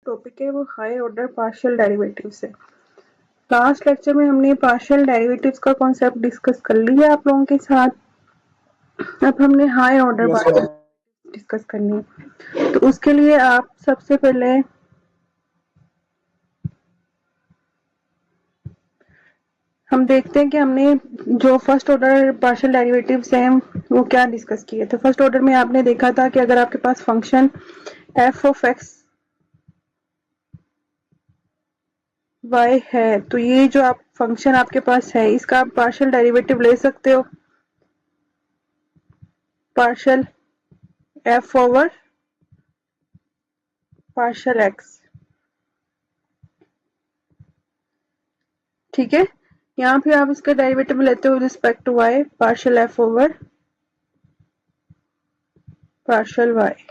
Topic है वो higher order partial derivatives है। लास्ट लेक्चर में हमने पार्शियल डेरिवेटिव्स का कॉन्सेप्ट डिस्कस कर लिया आप लोगों के साथ। अब हमने हायर ऑर्डर पार्शियल डिस्कस करनी है, तो उसके लिए आप सबसे पहले हम देखते हैं कि हमने जो फर्स्ट ऑर्डर पार्शियल डेरिवेटिव्स हैं वो क्या डिस्कस किए थे। फर्स्ट ऑर्डर में आपने देखा था कि अगर आपके पास function F of x Y है तो ये जो आप फंक्शन आपके पास है इसका आप पार्शियल डेरिवेटिव ले सकते हो, partial F over partial X. ठीक है, यहाँ पे आप इसका डेरिवेटिव लेते हो respect to Y, partial F over partial Y.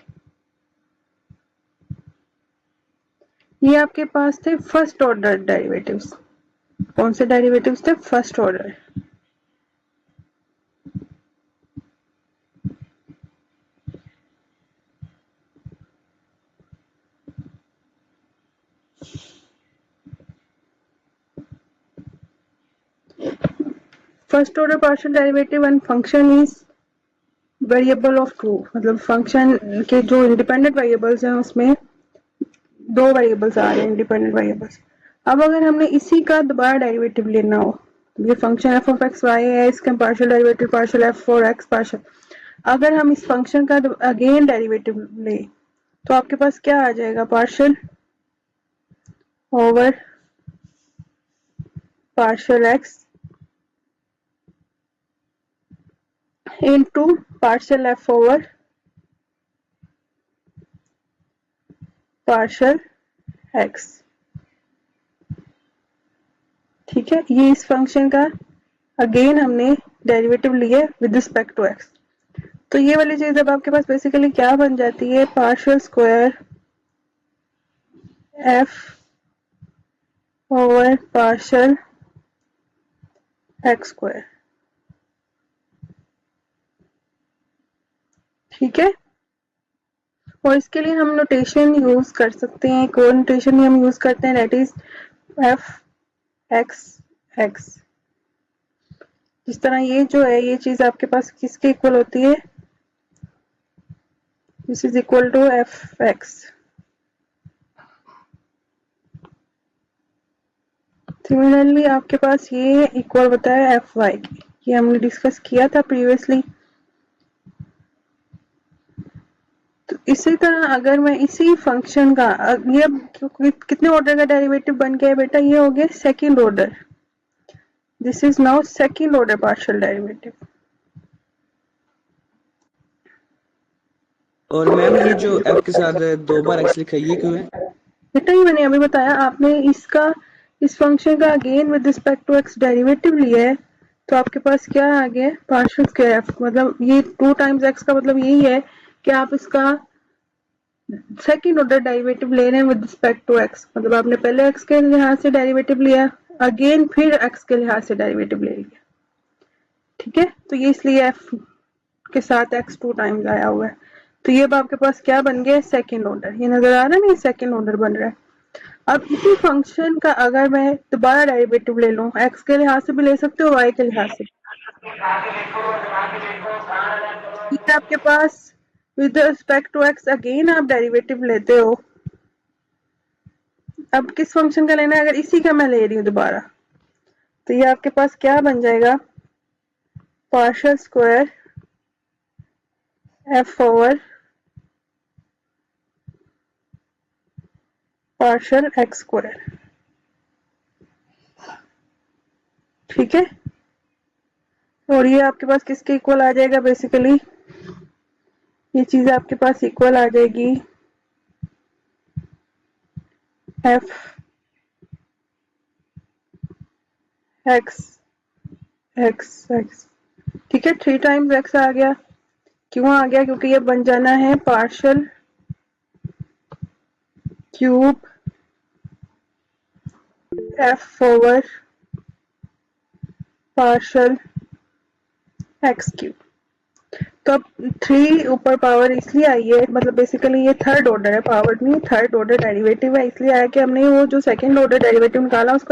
ये आपके पास थे फर्स्ट ऑर्डर डेरिवेटिव्स। कौन से डेरिवेटिव्स थे? First order. First order partial derivative and function is variable of two, मतलब फंक्शन के जो इंडिपेंडेंट वेरिएबल्स हैं उसमें दो वेरिएबल्स आ रहे हैं, इंडिपेंडेंट वेरिएबल्स। अब अगर हमने इसी का दोबारा डेरिवेटिव लेना हो, ये function F of x Y है, इसका partial derivative partial F for X partial, अगर हम इस फंक्शन का अगेन डेरिवेटिव ले तो आपके पास क्या आ जाएगा? Partial over partial x into partial F over partial X. ठीक है, ये इस फंक्शन का अगेन हमने डेरिवेटिव लिए विद रिस्पेक्ट टू एक्स। तो ये वाली चीज अब आपके पास बेसिकली क्या बन जाती है? Partial square F over partial x square. ठीक है, और इसके लिए हम नोटेशन यूज कर सकते हैं, एक और नोटेशन हम यूज करते हैं, that is F x x. जिस तरह ये जो है ये चीज आपके पास किसके इक्वल होती है? This is equal to F X. Similarly आपके पास ये इक्वल होता है एफ वाई की, ये हमने डिस्कस किया था प्रीवियसली। तो इसी तरह अगर मैं इसी फंक्शन का ये कितने ऑर्डर का डेरिवेटिव बन गया है बेटा? ये हो गया second order. This is now second order partial derivative. और मैम ये जो एफ के साथ दो बार एक्स लिखा है ये क्यों है? बेटा ये मैंने अभी बताया, आपने इसका इस फंक्शन का again with respect to X derivative लिया है तो आपके पास क्या आ गया? पार्शियल स्क्वायर एफ, मतलब ये 2 टाइम्स एक्स का मतलब यही है कि आप इसका सेकंड ऑर्डर डेरिवेटिव ले रहे हैं विद रिस्पेक्ट टू एक्स, मतलब आपने पहले एक्स के लिहाज से डेरिवेटिव लिया, अगेन फिर एक्स के लिहाज से डेरिवेटिव ले लिया। ठीक है, तो ये इसलिए एफ के साथ एक्स 2 टाइम्स आया हुआ है। तो ये अब आपके पास क्या बन गया? Second order. ये नजर आ रहा है ना, ये सेकंड ऑर्डर बन रहा है। अब इसी फंक्शन का अगर मैं दोबारा डेरिवेटिव ले लूं, एक्स के लिहाज से भी ले सकते हो, वाई के लिहाज से, ये आपके पास with respect to x again आप डेरिवेटिव लेते हो। अब किस फंक्शन का लेना है? अगर इसी का मैं ले रही हूँ दोबारा तो ये आपके पास क्या बन जाएगा? Partial square F over partial x square. ठीक है, और ये आपके पास किसके इक्वल आ जाएगा? बेसिकली ये चीज आपके पास इक्वल आ जाएगी एफ एक्स एक्स एक्स। ठीक है, 3 टाइम्स एक्स आ गया। क्यों आ गया? क्योंकि ये बन जाना है partial cube F over partial x cube. तो अब 3 ऊपर पावर इसलिए आई है, मतलब बेसिकली ये थर्ड ऑर्डर है, पावर नहीं, थर्ड ऑर्डर डेरिवेटिव है, इसलिए आया कि हमने वो जो सेकंड ऑर्डर डेरिवेटिव निकाला उसका